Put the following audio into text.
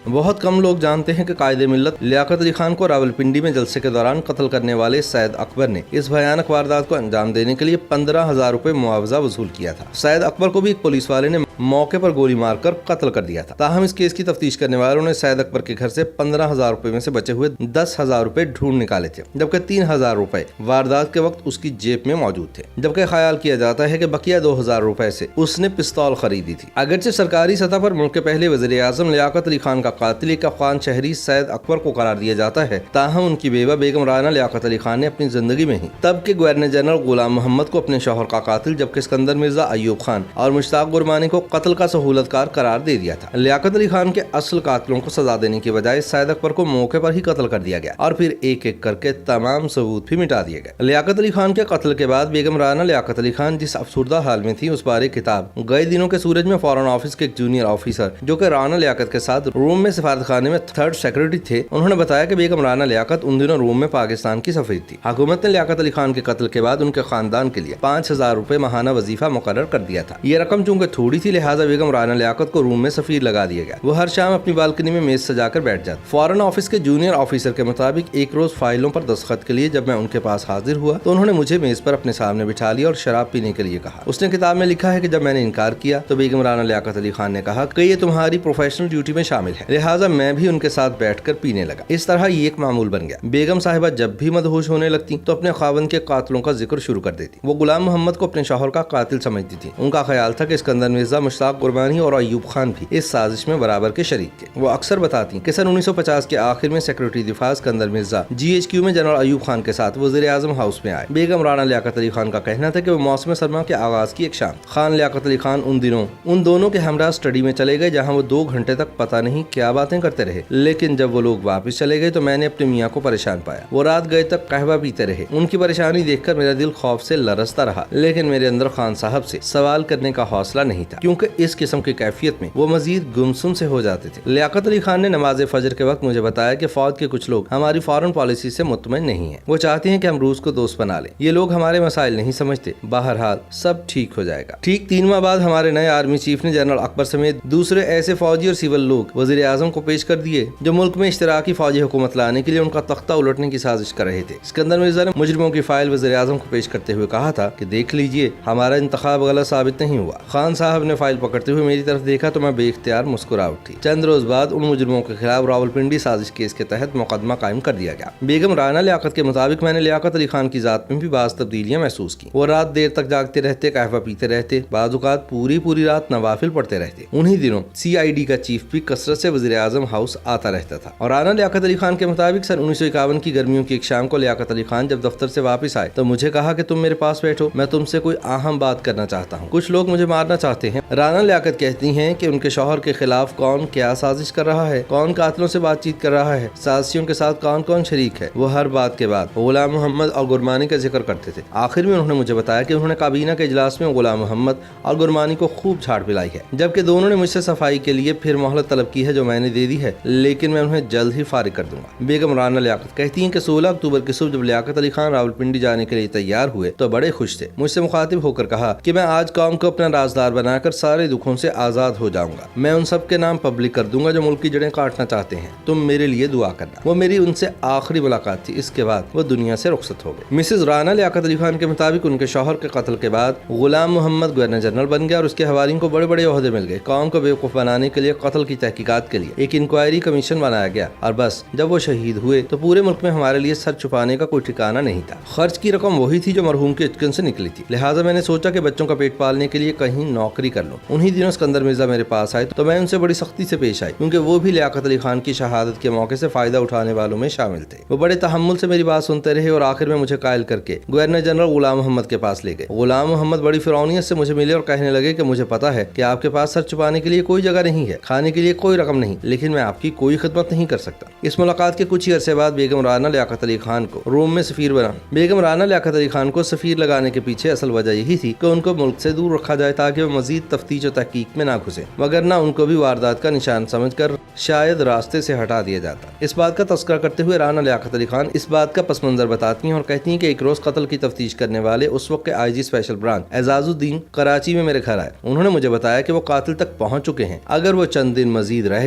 بہت کم لوگ جانتے ہیں کہ قائد ملت لیاقت علی خان کو راولپنڈی میں جلسے کے دوران قتل کرنے والے سید اکبر نے اس بھیانک واردات کو انجام دینے کے لیے 15,000 روپے معاوضہ وصول کیا تھا۔ سید اکبر کو بھی ایک پولیس والے نے موقع پر گولی مار کر قتل کر دیا تھا۔ تاہم اس کیس کی تفتیش کرنے والوں نے سید اکبر کے گھر سے 15,000 روپے میں سے بچے ہوئے 10,000 روپے ڈھونڈ نکالے تھے، جبکہ 3,000 روپے واردات کے وقت اس کی جیب میں موجود تھے، جبکہ خیال کیا جاتا ہے کہ بقیہ 2,000 روپے سے اس نے پستول خریدی تھی۔ اگرچہ سرکاری سطح پر ملک کے پہلے وزیر اعظم لیاقت علی خان کا قاتل ایک افغان شہری سید اکبر کو قرار دیا جاتا ہے، تاہم ان کی بیوہ بیگم رانا لیاقت علی خان نے اپنی زندگی میں ہی تب کے گورنر جنرل غلام محمد کو اپنے شوہر کا قاتل، جبکہ اسکندر مرزا، ایوب خان اور مشتاق گرمانی کو قتل کا سہولت کار قرار دے دیا تھا۔ لیاقت علی خان کے اصل قاتلوں کو سزا دینے کی بجائے سید اکبر کو موقع پر ہی قتل کر دیا گیا اور پھر ایک ایک کر کے تمام ثبوت بھی مٹا دیے گئے۔ لیاقت علی خان کے قتل کے بعد بیگم رانا لیاقت علی خان جس افسردہ حال میں تھی، اس بارے کتاب گئے دنوں کے سورج میں فارن آفس کے ایک جونیئر آفیسر جو کہ رانا لیاقت کے ساتھ روم میں سفارت خانے میں 3rd سیکرٹری تھے، انہوں نے بتایا کہ بیگم رانا لیاقت ان دنوں روم میں پاکستان کی سفیر تھی۔ حکومت نے لیاقت علی خان کے قتل کے بعد ان کے خاندان کے لیے 5,000 روپے ماہانہ وظیفہ مقرر کر دیا تھا۔ یہ رقم چونکہ تھوڑی تھی، لہٰذا بیگم رانا لیاقت کو روم میں سفیر لگا دیا گیا۔ وہ ہر شام اپنی بالکنی میں میز سجا کر بیٹھ جاتی۔ فارن آفس کے جونیئر آفیسر کے مطابق ایک روز فائلوں پر دستخط کے لیے جب میں ان کے پاس حاضر ہوا تو انہوں نے مجھے میز پر اپنے سامنے بٹھا لیا اور شراب پینے کے لیے کہا۔ اس نے کتاب میں لکھا ہے کہ جب میں نے انکار کیا تو بیگم رانا لیاقت علی خان نے کہا کہ یہ تمہاری پروفیشنل ڈیوٹی میں شامل ہے، لہٰذا میں بھی ان کے ساتھ بیٹھ کر پینے لگا۔ اس طرح یہ ایک معمول بن گیا۔ بیگم صاحبہ جب بھی مدہوش ہونے لگتی تو اپنے خاوند کے قاتلوں کا ذکر شروع کر دیتی۔ وہ غلام محمد کو اپنے شوہر کا قاتل سمجھتی تھی۔ ان کا خیال تھا کہ اسکندر مرزا، مشتاق گرمانی اور ایوب خان بھی اس سازش میں برابر کے شریک تھے۔ وہ اکثر بتاتی کہ سن 1950 کے آخر میں سیکرٹری دفاع اسکندر مرزا GHQ میں جنرل ایوب خان کے ساتھ وزیر اعظم ہاؤس میں آئے۔ بیگم رانا لیاقت علی خان کا کہنا تھا کہ وہ موسم سرما کے آغاز کی ایک شام خان لیاقت علی خان ان دنوں ان دونوں کے ہمراہ اسٹڈی میں چلے گئے، جہاں وہ 2 گھنٹے تک پتہ نہیں کیا باتیں کرتے رہے، لیکن جب وہ لوگ واپس چلے گئے تو میں نے اپنے میاں کو پریشان پایا۔ وہ رات گئے تک قہوہ پیتے رہے۔ ان کی پریشانی دیکھ کر میرا دل خوف سے لرزتا رہا، لیکن میرے اندر خان صاحب سے سوال کرنے کا حوصلہ نہیں تھا، کیونکہ اس قسم کی کیفیت میں وہ مزید گمسم سے ہو جاتے تھے۔ لیاقت علی خان نے نماز فجر کے وقت مجھے بتایا کہ فوج کے کچھ لوگ ہماری فارن پالیسی سے مطمئن نہیں ہیں، وہ چاہتے ہیں کہ ہم روس کو دوست بنا لیں۔ یہ لوگ ہمارے مسائل نہیں سمجھتے، بہرحال سب ٹھیک ہو جائے گا۔ ٹھیک 3 ماہ بعد ہمارے نئے آرمی چیف نے جنرل اکبر سمیت دوسرے ایسے فوجی اور سول لوگ وزیر اعظم کو پیش کر دیے جو ملک میں اشتراکی فوجی حکومت لانے کے لیے ان کا تختہ الٹنے کی سازش کر رہے تھے۔ اسکندر مرزا نے مجرموں کی فائل وزیر اعظم کو پیش کرتے ہوئے کہا تھا کہ دیکھ لیجئے، ہمارا انتخاب غلط ثابت نہیں ہوا۔ خان صاحب نے فائل پکڑتے ہوئے میری طرف دیکھا تو میں بے اختیار مسکرا اٹھی۔ چند روز بعد ان مجرموں کے خلاف راولپنڈی سازش کیس کے تحت مقدمہ قائم کر دیا گیا۔ بیگم رانا لیاقت کے مطابق میں نے لیاقت علی خان کی ذات میں بھی بعض تبدیلیاں محسوس کی۔ وہ رات دیر تک جاگتے رہتے، قہوہ پیتے رہتے، بعض اوقات پوری رات نوافل پڑھتے رہتے۔ انہی دنوں CID کا چیف بھی کثرت سے وزیر اعظم ہاؤس آتا رہتا تھا۔ اور رانا لیاقت علی خان کے مطابق سن 1951 کی گرمیوں کی ایک شام کو لیاقت علی خان جب دفتر سے واپس آئے تو مجھے کہا کہ تم میرے پاس بیٹھو، میں تم سے کوئی اہم بات کرنا چاہتا ہوں۔ کچھ لوگ مجھے مارنا چاہتے ہیں۔ رانا لیاقت کہتی ہیں کہ ان کے شوہر کے خلاف کون کیا سازش کر رہا ہے، کون قاتلوں سے بات چیت کر رہا ہے، سازشیوں کے ساتھ کون شریک ہے۔ وہ ہر بات کے بعد غلام محمد اور گرمانی کا ذکر کرتے تھے۔ آخر میں انہوں نے مجھے بتایا کہ انہوں نے کابینہ کے اجلاس میں غلام محمد اور گرمانی کو خوب جھاڑ پلائی ہے، جبکہ دونوں نے مجھ سے صفائی کے لیے پھر مہلت طلب کی ہے جو میں نے دے دی ہے، لیکن میں انہیں جلد ہی فارغ کر دوں گا۔ بیگم رانا لیاقت کہتی ہیں کہ 16 اکتوبر کی صبح جب لیاقت علی خان راولپنڈی جانے کے لیے تیار ہوئے تو بڑے خوش تھے۔ مجھ سے مخاطب ہو کر کہا کہ میں آج قوم کو اپنا رازدار بنا کر سارے دکھوں سے آزاد ہو جاؤں گا۔ میں ان سب کے نام پبلک کر دوں گا جو ملک کی جڑیں کاٹنا چاہتے ہیں۔ تم میرے لیے دعا کرنا۔ وہ میری ان سے آخری ملاقات تھی، اس کے بعد وہ دنیا سے رخصت ہو گئے۔ مسز رانا لیاقت علی خان کے مطابق ان کے شوہر کے قتل کے بعد غلام محمد گورنر جنرل بن گیا اور اس کے حواریوں کو بڑے عہدے مل گئے۔ قوم کو بیوقوف بنانے کے لیے قتل کی تحقیقات کے لیے ایک انکوائری کمیشن بنایا گیا اور بس جب وہ شہید ہوئے تو پورے ملک میں ہمارے لیے سر چھپانے کا کوئی ٹھکانہ نہیں تھا۔ خرچ کی رقم وہی تھی جو مرحوم کے اچکن سے نکلی تھی، لہٰذا میں نے سوچا کہ بچوں کا پیٹ پالنے کے لیے کہیں نوکری کر لوں۔ انہی دنوں اسکندر مرزا میرے پاس آئے تو میں ان سے بڑی سختی سے پیش آئی، کیونکہ وہ بھی لیاقت علی خان کی شہادت کے موقع سے فائدہ اٹھانے والوں میں شامل تھے۔ وہ بڑے تحمل سے میری بات سنتے رہے اور آخر میں مجھے قائل کر کے گورنر جنرل غلام محمد کے پاس لے گئے۔ غلام محمد بڑی فرعونیت سے مجھے ملے اور کہنے لگے کہ مجھے پتا ہے کہ آپ کے پاس سر چھپانے کے لیے کوئی جگہ نہیں ہے، کھانے کے لیے کوئی رقم نہیں، لیکن میں آپ کی کوئی خدمت نہیں کر سکتا۔ اس ملاقات کے کچھ ہی عرصے بعد بیگم رانا لیاقت علی خان کو روم میں سفیر بنا۔ بیگم رانا لیاقت علی خان کو سفیر لگانے کے پیچھے اصل وجہ یہی تھی کہ ان کو ملک سے دور رکھا جائے تاکہ وہ مزید تفتیش و تحقیق میں نہ گھسے، وگرنہ ان کو بھی واردات کا نشان سمجھ کر شاید راستے سے ہٹا دیا جاتا۔ اس بات کا تذکرہ کرتے ہوئے رانا لیاقت علی خان اس بات کا پس منظر بتاتی ہیں اور کہتی ہیں کہ ایک روز قتل کی تفتیش کرنے والے اس وقت کے IG اسپیشل برانچ اعزاز الدین کراچی میں میرے گھر آئے۔ انہوں نے مجھے بتایا کہ وہ قاتل تک پہنچ چکے ہیں، اگر وہ چند دن مزید رہ